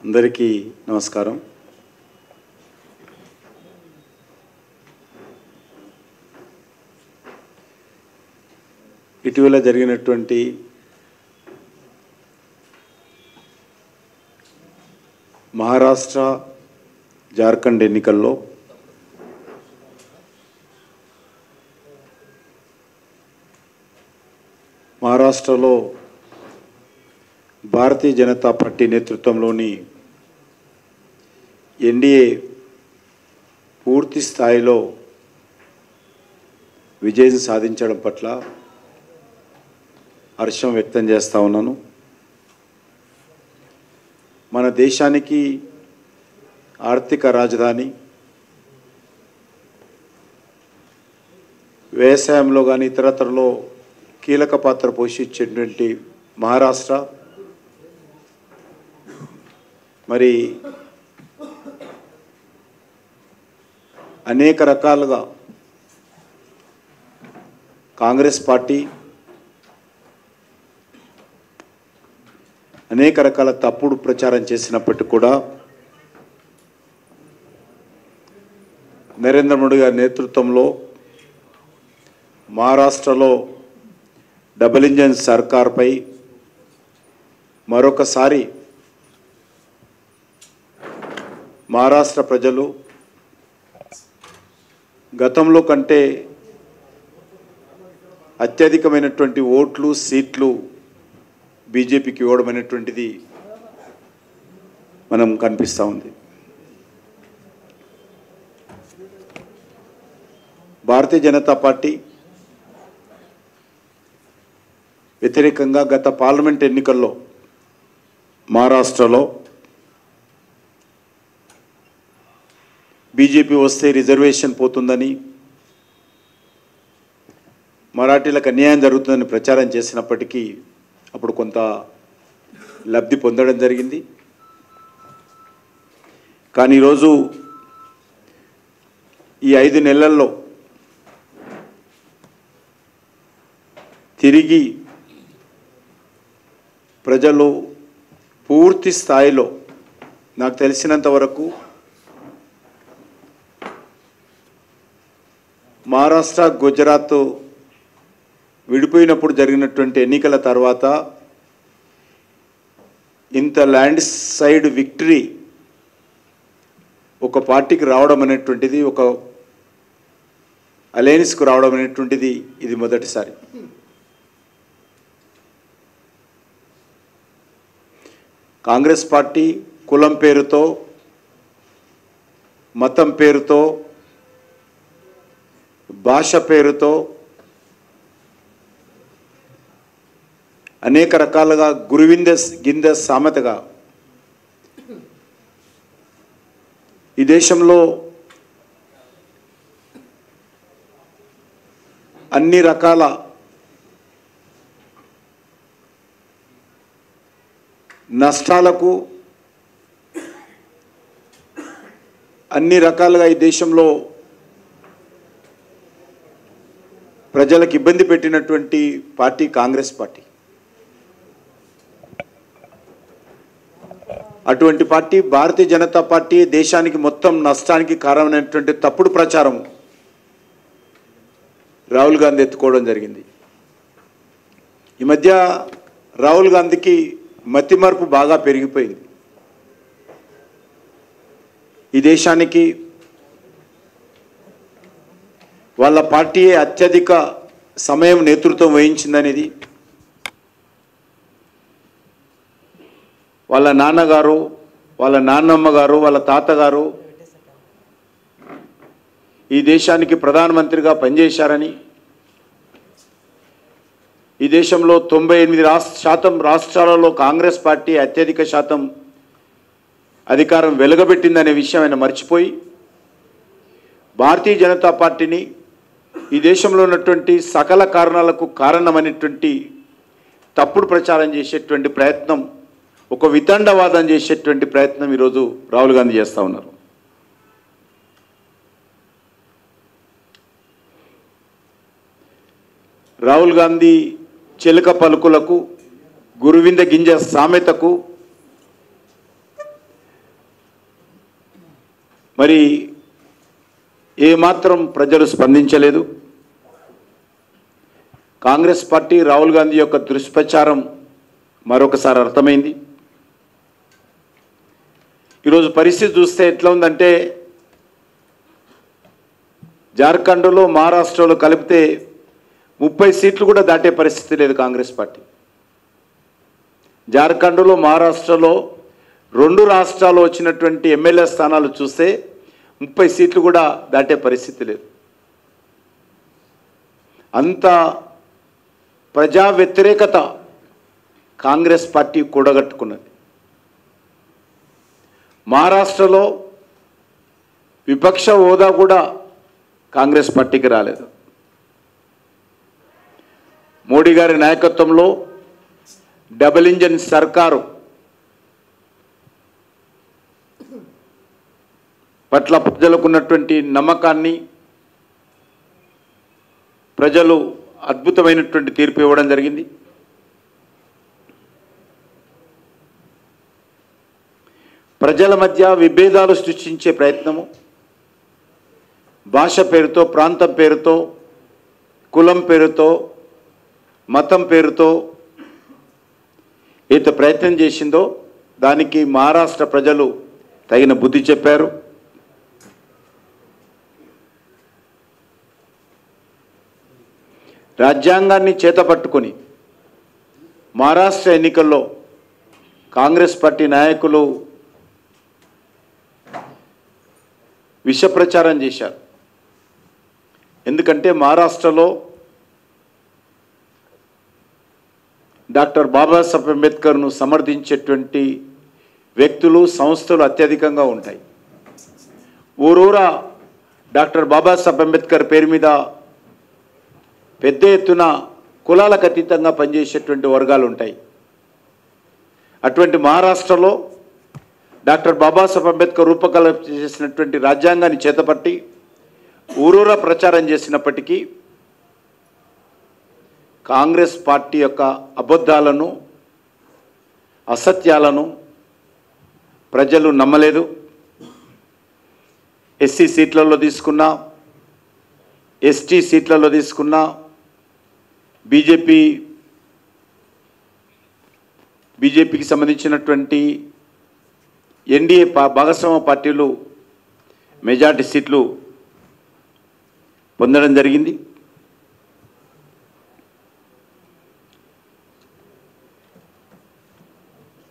అందరికీ నమస్కారం. ఇటీవల జరిగినటువంటి మహారాష్ట్ర జార్ఖండ్ ఎన్నికల్లో మహారాష్ట్రలో భారతీయ జనతా పార్టీ నేతృత్వంలోని ఎన్డీఏ పూర్తి స్థాయిలో విజయం సాధించడం పట్ల హర్షం వ్యక్తం చేస్తూ ఉన్నాను. మన దేశానికి ఆర్థిక రాజధాని, వ్యవసాయంలో కానీ ఇతరత్రలో కీలక పాత్ర పోషించేటువంటి మహారాష్ట్ర మరి అనేక రకాలుగా కాంగ్రెస్ పార్టీ అనేక రకాల తప్పుడు ప్రచారం చేసినప్పటికీ కూడా నరేంద్ర మోడీ గారి నేతృత్వంలో మహారాష్ట్రలో డబుల్ ఇంజన్ సర్కార్పై మరొకసారి మహారాష్ట్ర ప్రజలు గతంలో కంటే అత్యధికమైనటువంటి ఓట్లు సీట్లు బీజేపీకి ఇవ్వడం అనేటువంటిది మనం కనిపిస్తూ ఉంది. భారతీయ జనతా పార్టీ వ్యతిరేకంగా గత పార్లమెంట్ ఎన్నికల్లో మహారాష్ట్రలో బీజేపీ వస్తే రిజర్వేషన్ పోతుందని, మరాఠీలకు అన్యాయం జరుగుతుందని ప్రచారం చేసినప్పటికీ అప్పుడు కొంత లబ్ధి పొందడం జరిగింది. కానీ ఈరోజు ఈ 5 నెలల్లో తిరిగి ప్రజలు పూర్తి స్థాయిలో నాకు తెలిసినంత వరకు మహారాష్ట్ర గుజరాత్ విడిపోయినప్పుడు జరిగినటువంటి ఎన్నికల తర్వాత ఇంత ల్యాండ్ సైడ్ విక్టరీ ఒక పార్టీకి రావడం అనేటువంటిది, ఒక అలయన్స్కు రావడం అనేటువంటిది ఇది మొదటిసారి. కాంగ్రెస్ పార్టీ కులం పేరుతో, మతం పేరుతో, భాష పేరుతో అనేక రకాలుగా గింద సామెతగా ఈ దేశంలో అన్ని రకాల నష్టాలకు, అన్ని రకాలుగా ఈ దేశంలో ప్రజలకు ఇబ్బంది పెట్టినటువంటి పార్టీ కాంగ్రెస్ పార్టీ. అటువంటి పార్టీ భారతీయ జనతా పార్టీ దేశానికి మొత్తం నష్టానికి కారణమైనటువంటి తప్పుడు ప్రచారం రాహుల్ గాంధీ ఎత్తుకోవడం జరిగింది. ఈ మధ్య రాహుల్ గాంధీకి మతిమరుపు బాగా పెరిగిపోయింది. ఈ దేశానికి వాళ్ళ పార్టీయే అత్యధిక సమయం నేతృత్వం వహించిందనేది, వాళ్ళ నాన్నగారు, వాళ్ళ నాన్నమ్మ గారు, వాళ్ళ తాతగారు ఈ దేశానికి ప్రధానమంత్రిగా పనిచేశారని, ఈ దేశంలో 98% రాష్ట్రాలలో కాంగ్రెస్ పార్టీ అత్యధిక శాతం అధికారం వెలగబెట్టిందనే విషయం ఆయన మర్చిపోయి భారతీయ జనతా పార్టీని ఈ దేశంలో ఉన్నటువంటి సకల కారణాలకు కారణమైనటువంటి తప్పుడు ప్రచారం చేసేటువంటి ప్రయత్నం, ఒక వితండవాదం చేసేటువంటి ప్రయత్నం ఈరోజు రాహుల్ గాంధీ చేస్తూ ఉన్నారు. రాహుల్ గాంధీ చిలక పలుకులకు, గురువింద గింజ సామెతకు మరి ఏమాత్రం ప్రజలు స్పందించలేదు. కాంగ్రెస్ పార్టీ రాహుల్ గాంధీ యొక్క దుష్ప్రచారం మరొకసారి అర్థమైంది. ఈరోజు పరిస్థితి చూస్తే ఎట్లా ఉందంటే, జార్ఖండ్లో మహారాష్ట్రలో కలిపితే 30 సీట్లు కూడా దాటే పరిస్థితి లేదు కాంగ్రెస్ పార్టీ. జార్ఖండ్లో మహారాష్ట్రలో 2 రాష్ట్రాల్లో వచ్చినటువంటి ఎమ్మెల్యే స్థానాలు చూస్తే 30 సీట్లు కూడా దాటే పరిస్థితి లేదు. అంత ప్రజా వ్యతిరేకత కాంగ్రెస్ పార్టీ కూడగట్టుకున్నది. మహారాష్ట్రలో విపక్ష హోదా కూడా కాంగ్రెస్ పార్టీకి రాలేదు. మోడీ గారి నాయకత్వంలో డబుల్ ఇంజన్ సర్కారు పట్ల ప్రజలకు ఉన్నటువంటి నమ్మకాన్ని ప్రజలు అద్భుతమైనటువంటి తీర్పు ఇవ్వడం జరిగింది. ప్రజల మధ్య విభేదాలు సృష్టించే ప్రయత్నము, భాష పేరుతో, ప్రాంతం పేరుతో, కులం పేరుతో, మతం పేరుతో ఏదో ప్రయత్నం చేసిందో దానికి మహారాష్ట్ర ప్రజలు తగిన బుద్ధి చెప్పారు. రాజ్యాంగాన్ని చేతపట్టుకొని మహారాష్ట్ర ఎన్నికల్లో కాంగ్రెస్ పార్టీ నాయకులు విష ప్రచారం చేశారు. ఎందుకంటే మహారాష్ట్రలో డాక్టర్ బాబాసాహెబ్ అంబేద్కర్ను సమర్థించేటువంటి వ్యక్తులు, సంస్థలు అత్యధికంగా ఉంటాయి. ఊరూరా డాక్టర్ బాబాసాహెబ్ అంబేద్కర్ పేరు మీద పెద్ద ఎత్తున కులాలకు అతీతంగా పనిచేసేటువంటి వర్గాలు ఉంటాయి. అటువంటి మహారాష్ట్రలో డాక్టర్ బాబాసాహెబ్ అంబేద్కర్ రూపకల్పన చేసినటువంటి రాజ్యాంగాన్ని చేతపట్టి ఊరూరా ప్రచారం చేసినప్పటికీ కాంగ్రెస్ పార్టీ యొక్క అబద్ధాలను, అసత్యాలను ప్రజలు నమ్మలేదు. ఎస్సీ సీట్లలో తీసుకున్నా, ఎస్టీ సీట్లలో తీసుకున్నా, బీజేపీకి సంబంధించినటువంటి ఎన్డీఏ భాగస్వామ్య పార్టీలు మెజార్టీ సీట్లు పొందడం జరిగింది.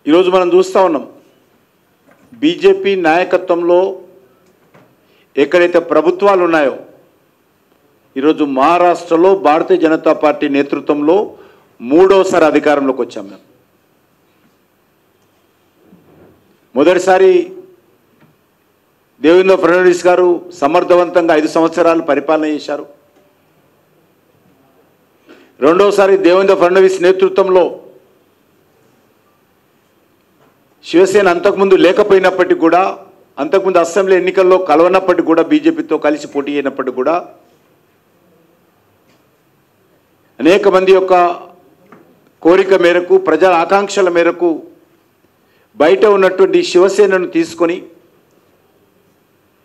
ఈరోజు మనం చూస్తూ ఉన్నాం, బీజేపీ నాయకత్వంలో ఎక్కడైతే ప్రభుత్వాలు ఉన్నాయో, ఈరోజు మహారాష్ట్రలో భారతీయ జనతా పార్టీ నేతృత్వంలో 3వసారి అధికారంలోకి వచ్చాం. మేము మొదటిసారి దేవేంద్ర ఫడ్నవీస్ గారు సమర్థవంతంగా 5 సంవత్సరాలు పరిపాలన చేశారు. రెండోసారి దేవేంద్ర ఫడ్నవీస్ నేతృత్వంలో శివసేన అంతకుముందు లేకపోయినప్పటికీ కూడా, అంతకుముందు అసెంబ్లీ ఎన్నికల్లో కలవనప్పటికీ కూడా, బీజేపీతో కలిసి పోటీ అయినప్పటికీ కూడా అనేక మంది యొక్క కోరిక మేరకు, ప్రజల ఆకాంక్షల మేరకు బయట ఉన్నటువంటి శివసేనను తీసుకొని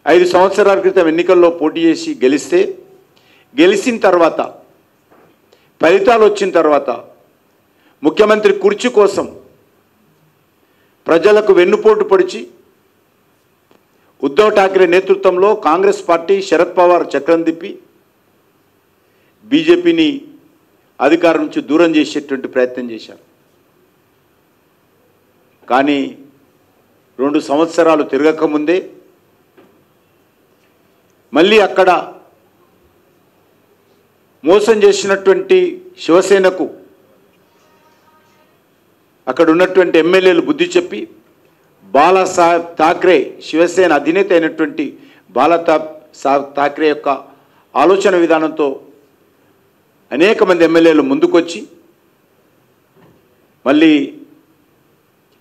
5 సంవత్సరాల క్రితం ఎన్నికల్లో పోటీ చేసి గెలిచిన తర్వాత, ఫలితాలు వచ్చిన తర్వాత ముఖ్యమంత్రి కుర్చీ కోసం ప్రజలకు వెన్నుపోటు పొడిచి ఉద్ధవ్ ఠాక్రే నేతృత్వంలో కాంగ్రెస్ పార్టీ, శరద్ పవార్ చక్రం తిప్పి బీజేపీని అధికారం నుంచి దూరం చేసేటువంటి ప్రయత్నం చేశారు. కానీ 2 సంవత్సరాలు తిరగకముందే మళ్ళీ అక్కడ మోసం చేసినటువంటి శివసేనకు అక్కడ ఉన్నటువంటి ఎమ్మెల్యేలు బుద్ధి చెప్పి బాలాసాహెబ్ ఠాక్రే, శివసేన అధినేత అయినటువంటి బాలాసాహెబ్ ఠాక్రే యొక్క ఆలోచన విధానంతో అనేక మంది ఎమ్మెల్యేలు ముందుకొచ్చి మళ్ళీ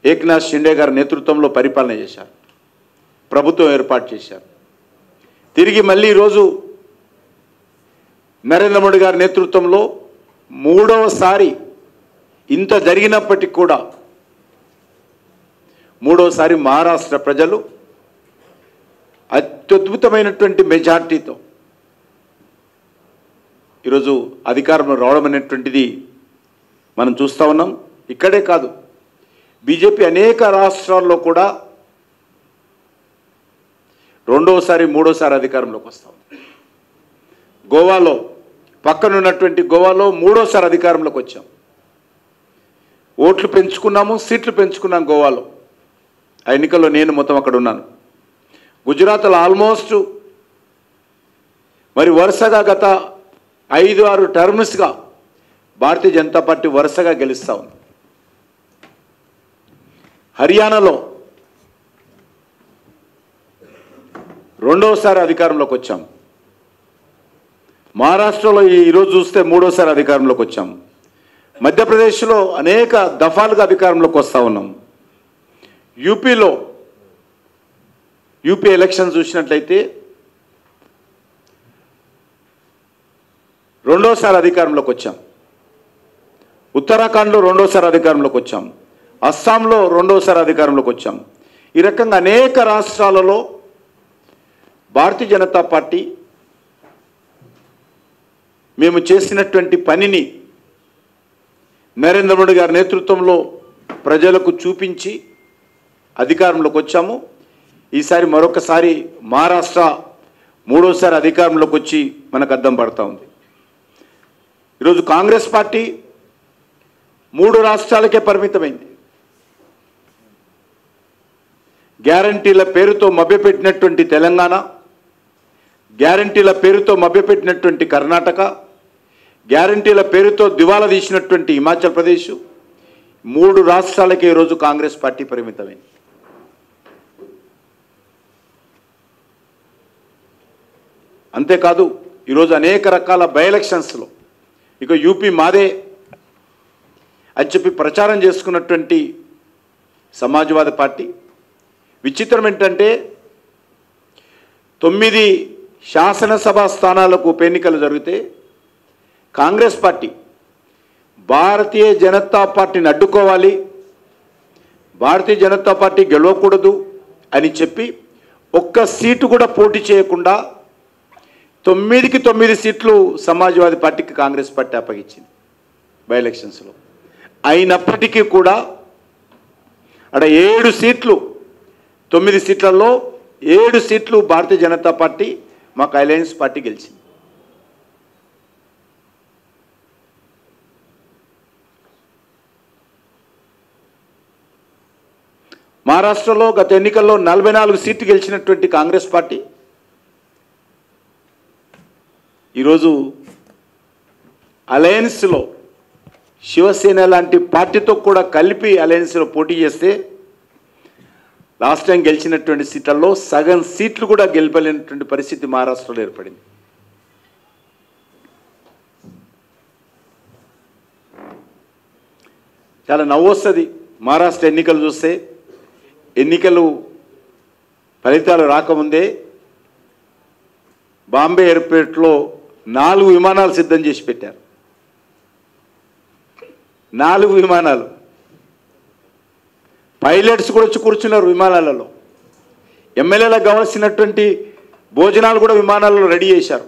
ఏక్నాథ్ షిండే గారి నేతృత్వంలో పరిపాలన చేశారు, ప్రభుత్వం ఏర్పాటు చేశారు. తిరిగి మళ్ళీ ఈరోజు నరేంద్ర మోడీ గారి నేతృత్వంలో 3వసారి, ఇంత జరిగినప్పటికీ కూడా 3వసారి మహారాష్ట్ర ప్రజలు అత్యద్భుతమైనటువంటి మెజార్టీతో ఈరోజు అధికారంలో రావడం అనేటువంటిది మనం చూస్తూ ఉన్నాం. ఇక్కడే కాదు, బీజేపీ అనేక రాష్ట్రాల్లో కూడా రెండోసారి మూడోసారి అధికారంలోకి వస్తాం. గోవాలో, పక్కనున్నటువంటి గోవాలో మూడోసారి అధికారంలోకి వచ్చాం. ఓట్లు పెంచుకున్నాము, సీట్లు పెంచుకున్నాం గోవాలో. ఆ ఎన్నికల్లో నేను మొత్తం అక్కడ ఉన్నాను. గుజరాత్లో ఆల్మోస్ట్ మరి వరుసగా గత 5-6 టర్మ్స్గా భారతీయ జనతా పార్టీ వరుసగా గెలుస్తూ ఉంది. హర్యానాలో రెండోసారి అధికారంలోకి వచ్చాం. మహారాష్ట్రలో ఈరోజు చూస్తే మూడోసారి అధికారంలోకి వచ్చాం. మధ్యప్రదేశ్లో అనేక దఫాలుగా అధికారంలోకి వస్తూ ఉన్నాం. యూపీ ఎలక్షన్ చూసినట్లయితే రెండోసారి అధికారంలోకి వచ్చాం. ఉత్తరాఖండ్లో రెండోసారి అధికారంలోకి వచ్చాం. అస్సాంలో రెండోసారి అధికారంలోకి వచ్చాం. ఈ రకంగా అనేక రాష్ట్రాలలో భారతీయ జనతా పార్టీ మేము చేసినటువంటి పనిని నరేంద్ర మోడీ గారి నేతృత్వంలో ప్రజలకు చూపించి అధికారంలోకి వచ్చాము. ఈసారి మరొకసారి మహారాష్ట్ర మూడోసారి అధికారంలోకి వచ్చి మనకు అద్దం పడతా ఉంది. ఈరోజు కాంగ్రెస్ పార్టీ 3 రాష్ట్రాలకే పరిమితమైంది. గ్యారంటీల పేరుతో మభ్యపెట్టినటువంటి తెలంగాణ, గ్యారంటీల పేరుతో మభ్యపెట్టినటువంటి కర్ణాటక, గ్యారంటీల పేరుతో దివాలా తీసినటువంటి హిమాచల్ ప్రదేశ్, 3 రాష్ట్రాలకే ఈరోజు కాంగ్రెస్ పార్టీ పరిమితమైంది. అంతేకాదు ఈరోజు అనేక రకాల బై ఎలక్షన్స్లో ఇక యూపీ మాదే అని చెప్పి ప్రచారం చేసుకున్నటువంటి సమాజ్వాదీ పార్టీ, విచిత్రం ఏంటంటే 9 శాసనసభ స్థానాలకు ఉప ఎన్నికలు జరిగితే కాంగ్రెస్ పార్టీ భారతీయ జనతా పార్టీని అడ్డుకోవాలి, భారతీయ జనతా పార్టీ గెలవకూడదు అని చెప్పి ఒక్క సీటు కూడా పోటీ చేయకుండా 9కి 9 సీట్లు సమాజ్వాదీ పార్టీకి కాంగ్రెస్ పార్టీ అప్పగించింది బై ఎలక్షన్స్లో. అయినప్పటికీ కూడా అక్కడ 7 సీట్లు, 9 సీట్లలో 7 సీట్లు భారతీయ జనతా పార్టీ, మాకు అలయన్స్ పార్టీ గెలిచింది. మహారాష్ట్రలో గత ఎన్నికల్లో 44 సీట్లు గెలిచినటువంటి కాంగ్రెస్ పార్టీ ఈరోజు అలయన్స్లో శివసేన లాంటి పార్టీతో కూడా కలిపి అలయన్స్లో పోటీ చేస్తే లాస్ట్ టైం గెలిచినటువంటి సీట్లలో సగం సీట్లు కూడా గెలపలేనటువంటి పరిస్థితి మహారాష్ట్రలో ఏర్పడింది. చాలా నవ్వు వస్తుంది మహారాష్ట్ర ఎన్నికలు చూస్తే. ఎన్నికలు ఫలితాలు రాకముందే బాంబే ఎయిర్పోర్ట్లో 4 విమానాలు సిద్ధం చేసి పెట్టారు. 4 విమానాలు, పైలట్స్ కూడా వచ్చి కూర్చున్నారు విమానాలలో. ఎమ్మెల్యేలకు కావాల్సినటువంటి భోజనాలు కూడా విమానాలలో రెడీ చేశారు.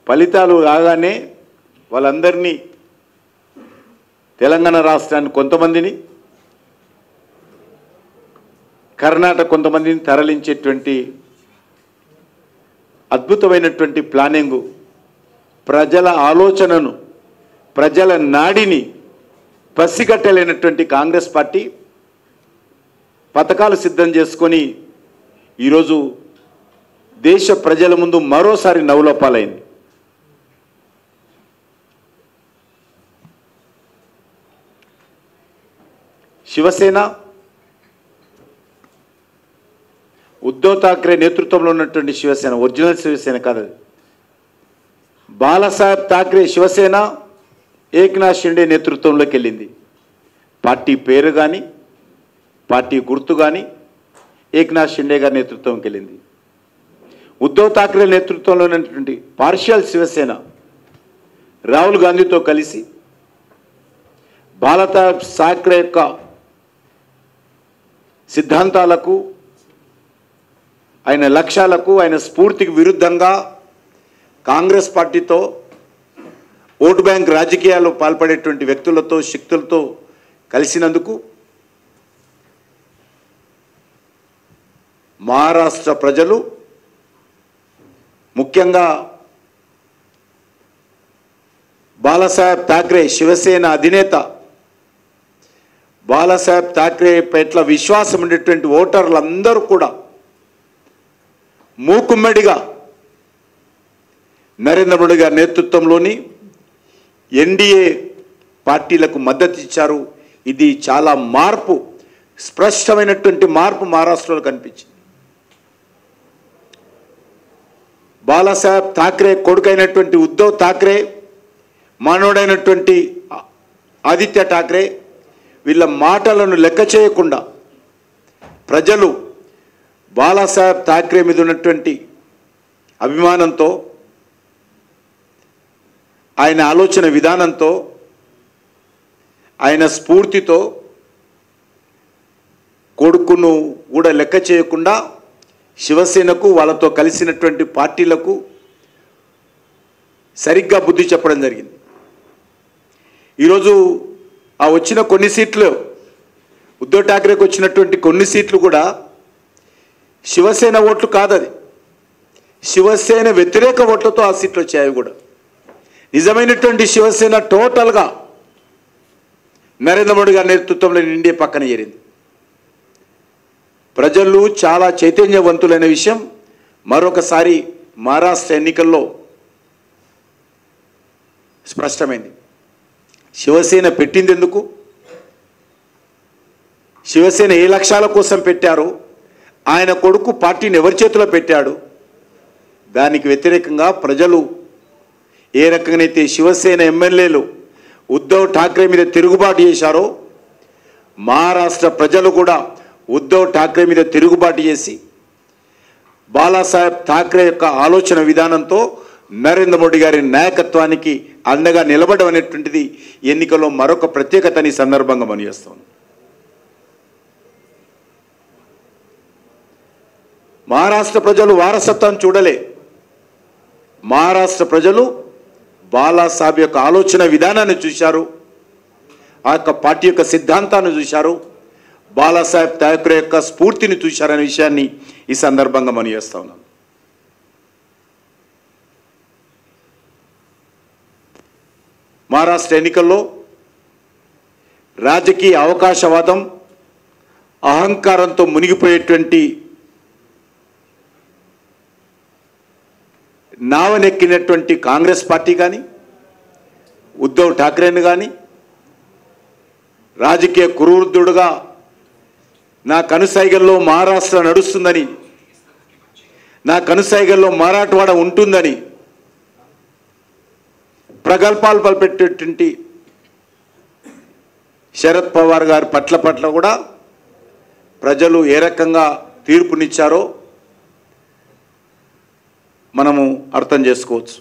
ఫలితాలు రాగానే వాళ్ళందరినీ, తెలంగాణ రాష్ట్రాన్ని కొంతమందిని, కర్ణాటక కొంతమందిని తరలించేటువంటి అద్భుతమైనటువంటి ప్లానింగు, ప్రజల ఆలోచనను, ప్రజల నాడిని పసిగట్టలేనటువంటి కాంగ్రెస్ పార్టీ పథకాలు సిద్ధం చేసుకొని ఈరోజు దేశ ప్రజల ముందు మరోసారి నవ్వులపాలైంది. శివసేన, ఉద్ధవ్ ఠాక్రే నేతృత్వంలో ఉన్నటువంటి శివసేన, ఒరిజినల్ శివసేన కాదు, బాలాసాహెబ్ ఠాక్రే శివసేన ఏక్నాథ్ షిండే నేతృత్వంలోకి వెళ్ళింది. పార్టీ పేరు కానీ, పార్టీ గుర్తు కానీ ఏక్నాథ్ షిండే గారి నేతృత్వంకి వెళ్ళింది. ఉద్ధవ్ ఠాక్రే నేతృత్వంలో ఉన్నటువంటి పార్షియల్ శివసేన రాహుల్ గాంధీతో కలిసి బాలాసాహెబ్ ఠాక్రే యొక్క సిద్ధాంతాలకు, ఆయన లక్ష్యాలకు ఆయన స్ఫూర్తికి విరుద్ధంగా కాంగ్రెస్ పార్టీతో ఓటు బ్యాంక్ రాజకీయాల్లో పాల్పడేటువంటి వ్యక్తులతో శక్తులతో కలిసినందుకు మహారాష్ట్ర ప్రజలు ముఖ్యంగా బాలాసాహెబ్ ఠాక్రే శివసేన అధినేత బాలాసాహెబ్ ఠాక్రే పట్ల విశ్వాసం ఉండేటువంటి ఓటర్లందరూ కూడా మూకుమ్మడిగా నరేంద్ర మోడీ గారి నేతృత్వంలోని ఎన్డీఏ పార్టీలకు మద్దతు ఇచ్చారు. ఇది చాలా మార్పు, స్పష్టమైనటువంటి మార్పు మహారాష్ట్రలో కనిపించింది. బాలాసాహెబ్ ఠాక్రే కొడుకైనటువంటి ఉద్ధవ్ ఠాక్రే, మనోడైనటువంటి ఆదిత్య ఠాక్రే, వీళ్ళ మాటలను లెక్క చేయకుండా ప్రజలు బాలాసాహెబ్ ఠాక్రే మీద ఉన్నటువంటి అభిమానంతో, ఆయన ఆలోచన విధానంతో, ఆయన స్ఫూర్తితో కొడుకును కూడా లెక్క చేయకుండా శివసేనకు వాళ్ళతో కలిసినటువంటి పార్టీలకు సరిగ్గా బుద్ధి చెప్పడం జరిగింది. ఈరోజు ఆ వచ్చిన కొన్ని సీట్లు, ఉద్ధవ్ ఠాక్రేకి వచ్చినటువంటి కొన్ని సీట్లు కూడా శివసేన ఓట్లు కాదది, శివసేన వ్యతిరేక ఓట్లతో ఆ సీట్లు వచ్చాయి. కూడా నిజమైనటువంటి శివసేన టోటల్గా నరేంద్ర మోడీ గారి నేతృత్వంలో ఎన్డీఏ పక్కన చేరింది. ప్రజలు చాలా చైతన్యవంతులైన విషయం మరొకసారి మహారాష్ట్ర ఎన్నికల్లో స్పష్టమైంది. శివసేన పెట్టింది ఎందుకు, శివసేన ఏ లక్ష్యాల కోసం పెట్టారు, ఆయన కొడుకు పార్టీని ఎవరి చేతిలో పెట్టాడు, దానికి వ్యతిరేకంగా ప్రజలు ఏ రకంగానైతే శివసేన ఎమ్మెల్యేలు ఉద్ధవ్ ఠాక్రే మీద తిరుగుబాటు చేశారో, మహారాష్ట్ర ప్రజలు కూడా ఉద్ధవ్ ఠాక్రే మీద తిరుగుబాటు చేసి బాలాసాహెబ్ ఠాక్రే యొక్క ఆలోచన విధానంతో నరేంద్ర మోడీ గారి నాయకత్వానికి అండగా నిలబడడం అనేటువంటిది ఎన్నికల్లో మరొక ప్రత్యేకతని సందర్భంగా మనం చేస్తాం. మహారాష్ట్ర ప్రజలు వారసత్వాన్ని చూడలే, మహారాష్ట్ర ప్రజలు బాలాసాహెబ్ యొక్క ఆలోచన విధానాన్ని చూశారు, ఆ యొక్క పార్టీ యొక్క సిద్ధాంతాన్ని చూశారు, బాలాసాహెబ్ ఠాక్రే యొక్క స్ఫూర్తిని చూశారనే విషయాన్ని ఈ సందర్భంగా మనం చేస్తా ఉన్నాం. మహారాష్ట్ర ఎన్నికల్లో రాజకీయ అవకాశవాదం, అహంకారంతో మునిగిపోయేటువంటి నావనెక్కినటువంటి కాంగ్రెస్ పార్టీ కానీ, ఉద్ధవ్ ఠాక్రేని కానీ, రాజకీయ కురువృద్ధుడుగా నా కనుసైగల్లో మహారాష్ట్ర నడుస్తుందని, నా కనుసైగల్లో మరాఠవాడ ఉంటుందని ప్రగల్భాలు పలిపెట్టేటువంటి శరద్ పవార్ గారి పట్ల కూడా ప్రజలు ఏ రకంగా తీర్పునిచ్చారో మనము అర్థం చేసుకోవచ్చు.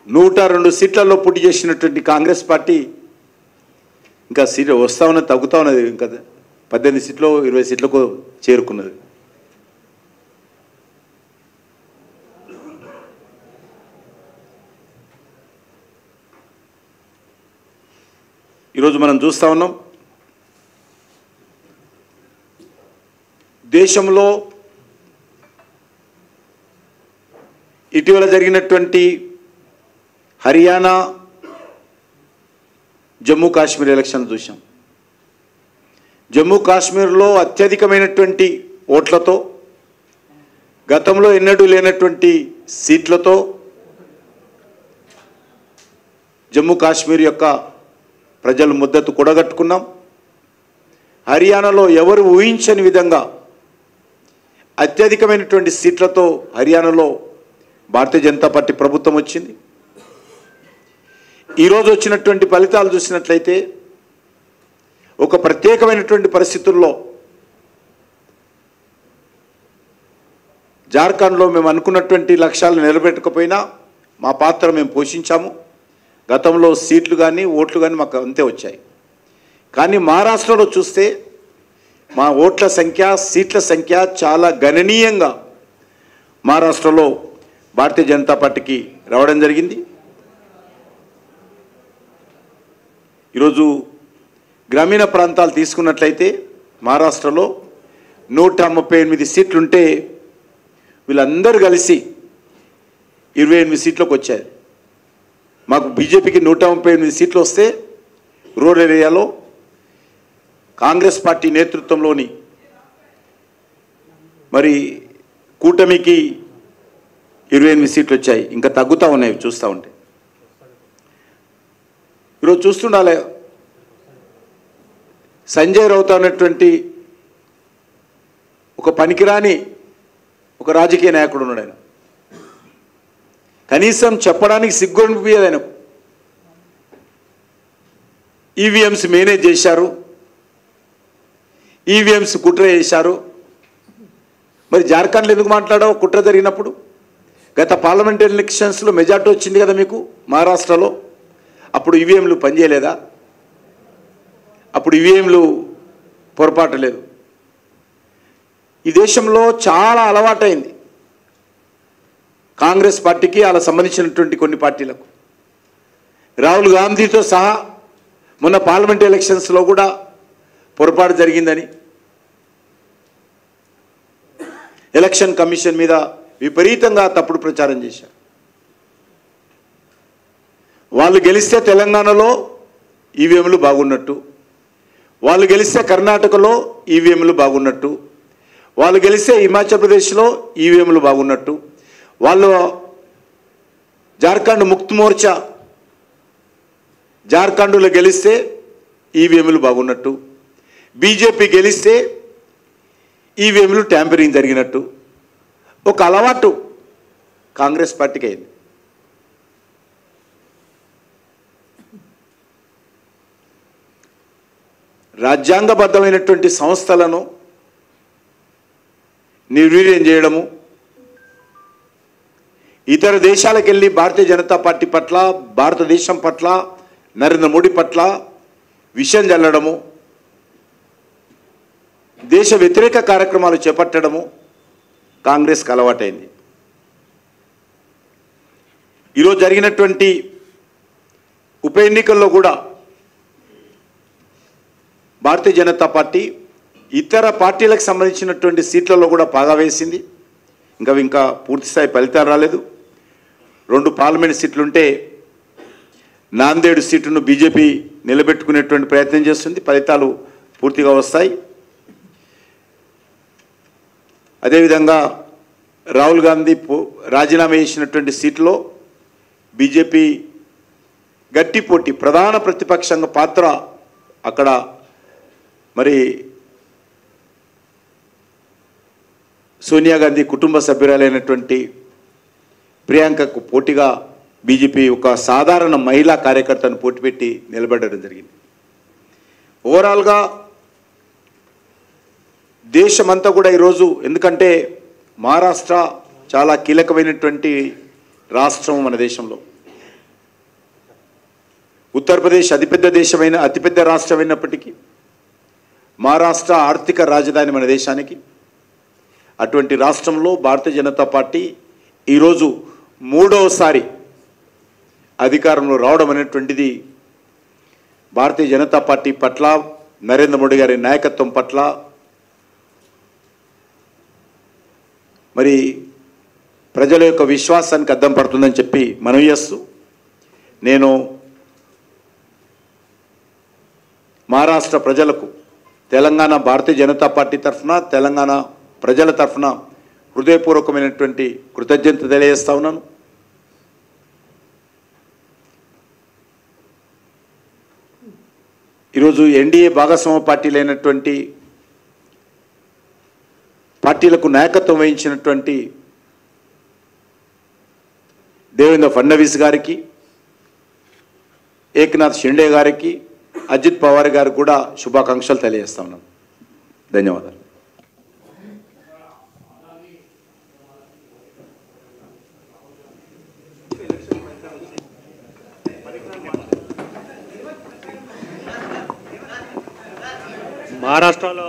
నూట 2 సీట్లలో పోటీ చేసినటువంటి కాంగ్రెస్ పార్టీ ఇంకా సీట్లు వస్తూ ఉన్నది, తగ్గుతూ ఉన్నది. ఇంకా 18 సీట్లు 20 సీట్లకు చేరుకున్నది. ఈరోజు మనం చూస్తూ ఉన్నాం, దేశంలో ఇటీవల జరిగినటువంటి హర్యానా, జమ్మూ కాశ్మీర్ ఎలక్షన్ చూసాం. జమ్మూ కాశ్మీర్లో అత్యధికమైనటువంటి ఓట్లతో, గతంలో ఎన్నడూ లేనటువంటి సీట్లతో జమ్మూ కాశ్మీర్ యొక్క ప్రజలు మద్దతు కూడగట్టుకున్నాం. హర్యానాలో ఎవరు ఊహించని విధంగా అత్యధికమైనటువంటి సీట్లతో హర్యానాలో భారతీయ జనతా పార్టీ ప్రభుత్వం వచ్చింది. ఈరోజు వచ్చినటువంటి ఫలితాలు చూసినట్లయితే ఒక ప్రత్యేకమైనటువంటి పరిస్థితుల్లో జార్ఖండ్లో మేము అనుకున్నటువంటి లక్ష్యాలను నిలబెట్టకపోయినా మా పాత్ర మేము పోషించాము. గతంలో సీట్లు కానీ ఓట్లు కానీ మాకు అంతే వచ్చాయి. కానీ మహారాష్ట్రలో చూస్తే మా ఓట్ల సంఖ్య, సీట్ల సంఖ్య చాలా గణనీయంగా మహారాష్ట్రలో భారతీయ జనతా పార్టీకి రావడం జరిగింది. ఈరోజు గ్రామీణ ప్రాంతాలు తీసుకున్నట్లయితే మహారాష్ట్రలో 138 సీట్లుంటే వీళ్ళందరూ కలిసి 28 సీట్లకు వచ్చాయి. మాకు బీజేపీకి 138 సీట్లు వస్తే రూరల్ ఏరియాలో కాంగ్రెస్ పార్టీ నేతృత్వంలోని మరి కూటమికి 28 సీట్లు వచ్చాయి. ఇంకా తగ్గుతూ ఉన్నాయి చూస్తూ ఉంటే. ఈరోజు చూస్తుండాలి, సంజయ్ రౌత్ అన్నటువంటి ఒక పనికిరాని ఒక రాజకీయ నాయకుడు ఉన్నాడు. ఆయన కనీసం చెప్పడానికి సిగ్గు అనిపించదు ఆయనకు. ఈవీఎంస్ మేనేజ్ చేశారు, ఈవీఎంస్ కుట్ర చేశారు. మరి జార్ఖండ్లో ఎందుకు మాట్లాడావు కుట్ర జరిగినప్పుడు? గత పార్లమెంట్ ఎలక్షన్స్లో మెజార్టీ వచ్చింది కదా మీకు మహారాష్ట్రలో. అప్పుడు ఈవీఎంలు పనిచేయలేదా? అప్పుడు ఈవీఎంలు పొరపాటు లేదు. ఈ దేశంలో చాలా అలవాటైంది కాంగ్రెస్ పార్టీకి, అలా సంబంధించినటువంటి కొన్ని పార్టీలకు. రాహుల్ గాంధీతో సహా మొన్న పార్లమెంట్ ఎలక్షన్స్లో కూడా పొరపాటు జరిగిందని ఎలక్షన్ కమిషన్ మీద విపరీతంగా తప్పుడు ప్రచారం చేశారు. వాళ్ళు గెలిస్తే తెలంగాణలో ఈవీఎంలు బాగున్నట్టు, వాళ్ళు గెలిస్తే కర్ణాటకలో ఈవీఎంలు బాగున్నట్టు, వాళ్ళు గెలిస్తే హిమాచల్ ప్రదేశ్లో ఈవీఎంలు బాగున్నట్టు, వాళ్ళు జార్ఖండ్ ముక్త్ మోర్చా జార్ఖండ్లో గెలిస్తే ఈవీఎంలు బాగున్నట్టు, బీజేపీ గెలిస్తే ఈవీఎంలు ట్యాంపరింగ్ జరిగినట్టు ఒక అలవాటు కాంగ్రెస్ పార్టీకి అయింది. రాజ్యాంగబద్ధమైనటువంటి సంస్థలను నిర్వీర్యం చేయడము, ఇతర దేశాలకు వెళ్ళి భారతీయ జనతా పార్టీ పట్ల, భారతదేశం పట్ల, నరేంద్ర మోడీ పట్ల విషం చల్లడము, దేశ వ్యతిరేక కార్యక్రమాలు చేపట్టడము కాంగ్రెస్కి అలవాటైంది. ఈరోజు జరిగినటువంటి ఉప ఎన్నికల్లో కూడా భారతీయ జనతా పార్టీ ఇతర పార్టీలకు సంబంధించినటువంటి సీట్లలో కూడా పాగా వేసింది. ఇంకా పూర్తిస్థాయి ఫలితాలు రాలేదు. 2 పార్లమెంట్ సీట్లుంటే నాందేడు సీటును బీజేపీ నిలబెట్టుకునేటువంటి ప్రయత్నం చేస్తుంది. ఫలితాలు పూర్తిగా వస్తాయి. అదేవిధంగా రాహుల్ గాంధీ రాజీనామా చేసినటువంటి సీట్లో బీజేపీ గట్టి పోటీ, ప్రధాన ప్రతిపక్షంగా పాత్ర అక్కడ మరి సోనియా గాంధీ కుటుంబ సభ్యురాలైనటువంటి ప్రియాంకకు పోటీగా బీజేపీ ఒక సాధారణ మహిళా కార్యకర్తను పోటీ పెట్టి నిలబడడం జరిగింది. ఓవరాల్గా దేశమంతా కూడా ఈరోజు, ఎందుకంటే మహారాష్ట్ర చాలా కీలకమైనటువంటి రాష్ట్రం మన దేశంలో. ఉత్తరప్రదేశ్ అతిపెద్ద రాష్ట్రమైనప్పటికీ మహారాష్ట్ర ఆర్థిక రాజధాని మన దేశానికి. అటువంటి రాష్ట్రంలో భారతీయ జనతా పార్టీ ఈరోజు 3వసారి అధికారంలో రావడం అనేటువంటిది భారతీయ జనతా పార్టీ పట్ల, నరేంద్ర మోడీ గారి నాయకత్వం పట్ల మరి ప్రజల యొక్క విశ్వాసానికి అద్దం పడుతుందని చెప్పి మనవి చేస్తూ, నేను మహారాష్ట్ర ప్రజలకు తెలంగాణ భారతీయ జనతా పార్టీ తరఫున, తెలంగాణ ప్రజల తరఫున హృదయపూర్వకమైనటువంటి కృతజ్ఞత తెలియజేస్తా ఉన్నాను. ఈరోజు ఎన్డీఏ భాగస్వామ్య పార్టీలైనటువంటి పార్టీలకు నాయకత్వం వహించినటువంటి దేవేంద్ర ఫడ్నవీస్ గారికి, ఏక్నాథ్ షిండే గారికి, అజిత్ పవార్ గారికి కూడా శుభాకాంక్షలు తెలియజేస్తా ఉన్నాను. ధన్యవాదాలు. మహారాష్ట్రలో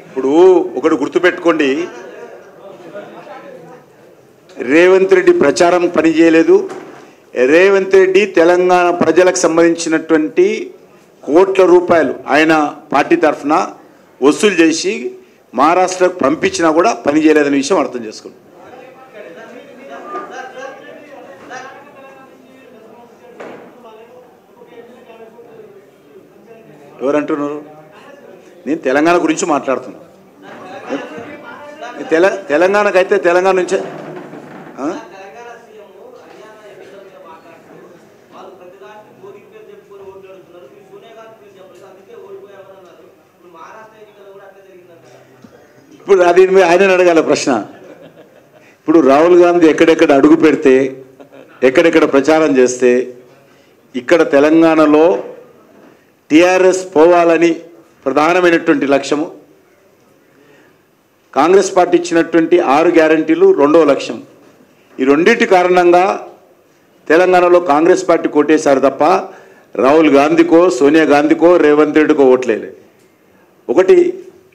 ఇప్పుడు ఒకటి గుర్తుపెట్టుకోండి, రేవంత్ రెడ్డి ప్రచారం పనిచేయలేదు. రేవంత్ రెడ్డి తెలంగాణ ప్రజలకు సంబంధించినటువంటి కోట్ల రూపాయలు ఆయన పార్టీ తరఫున వసూలు చేసి మహారాష్ట్రకు పంపించినా కూడా పనిచేయలేదనే విషయం అర్థం చేసుకోండి. ఎవరంటున్నారు? నేను తెలంగాణ గురించి మాట్లాడుతున్నాను. తెలంగాణకైతే తెలంగాణ నుంచే ఇప్పుడు అది ఆయన అడగాల ప్రశ్న. ఇప్పుడు రాహుల్ గాంధీ ఎక్కడెక్కడ అడుగు పెడితే, ఎక్కడెక్కడ ప్రచారం చేస్తే, ఇక్కడ తెలంగాణలో టీఆర్ఎస్ పోవాలని ప్రధానమైనటువంటి లక్ష్యము, కాంగ్రెస్ పార్టీ ఇచ్చినటువంటి 6 గ్యారంటీలు రెండవ లక్ష్యం. ఈ రెండింటి కారణంగా తెలంగాణలో కాంగ్రెస్ పార్టీ కొట్టేశారు తప్ప రాహుల్ గాంధీకో, సోనియా గాంధీకో, రేవంత్ రెడ్డికో ఓట్లేలే. ఒకటి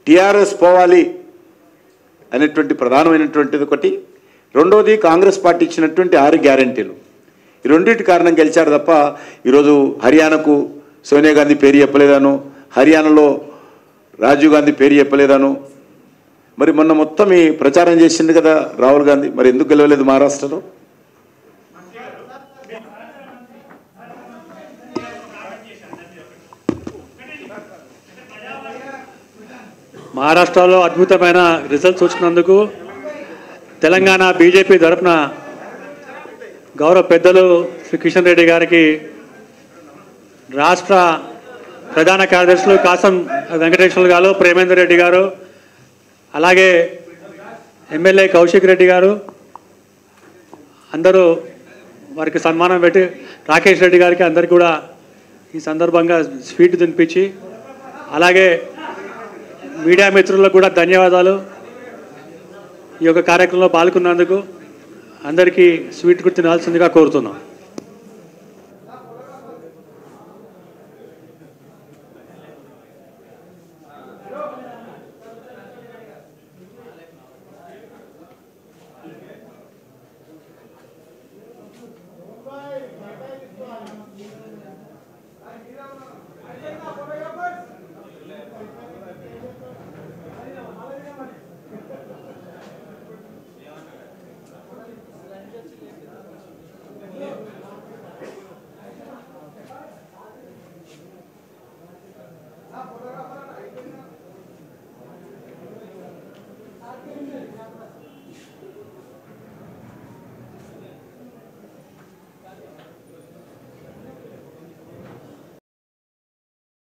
టీఆర్ఎస్ పోవాలి అనేటువంటి ప్రధానమైనటువంటిది ఒకటి, రెండోది కాంగ్రెస్ పార్టీ ఇచ్చినటువంటి 6 గ్యారంటీలు. ఈ రెండింటి కారణం గెలిచారు తప్ప ఈరోజు హర్యానాకు సోనియా గాంధీ పేరు చెప్పలేదాను, హర్యానాలో రాజీవ్ గాంధీ పేరు చెప్పలేదాను. మరి మొన్న మొత్తం ఈ ప్రచారం చేసింది కదా రాహుల్ గాంధీ, మరి ఎందుకు గెలవలేదు మహారాష్ట్రలో? మహారాష్ట్రలో అద్భుతమైన రిజల్ట్స్ వచ్చినందుకు తెలంగాణ బీజేపీ తరఫున గౌరవ పెద్దలు శ్రీ కిషన్ రెడ్డి గారికి, రాష్ట్ర ప్రధాన కార్యదర్శులు కాసం వెంకటేశ్వర్లు గారు, ప్రేమేందర్ రెడ్డి గారు, అలాగే ఎమ్మెల్యే కౌశిక్ రెడ్డి గారు అందరూ వారికి సన్మానం పెట్టి, రాకేష్ రెడ్డి గారికి అందరికీ కూడా ఈ సందర్భంగా స్వీట్ తినిపించి, అలాగే మీడియా మిత్రులకు కూడా ధన్యవాదాలు. ఈ యొక్క కార్యక్రమంలో పాల్గొన్నందుకు అందరికీ స్వీట్ గుర్తు తినాల్సిందిగా కోరుతున్నాం.